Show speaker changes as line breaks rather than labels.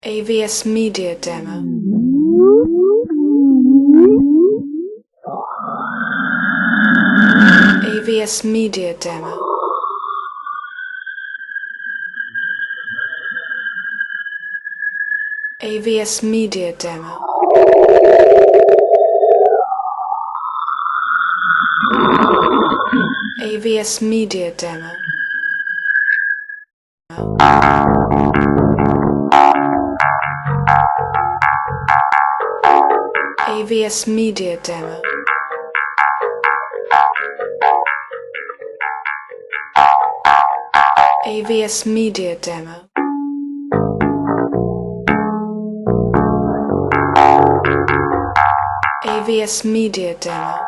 AVS Media Demo. AVS Media Demo. AVS Media Demo. AVS Media Demo. AVS Media Demo. AVS Media Demo. AVS Media Demo.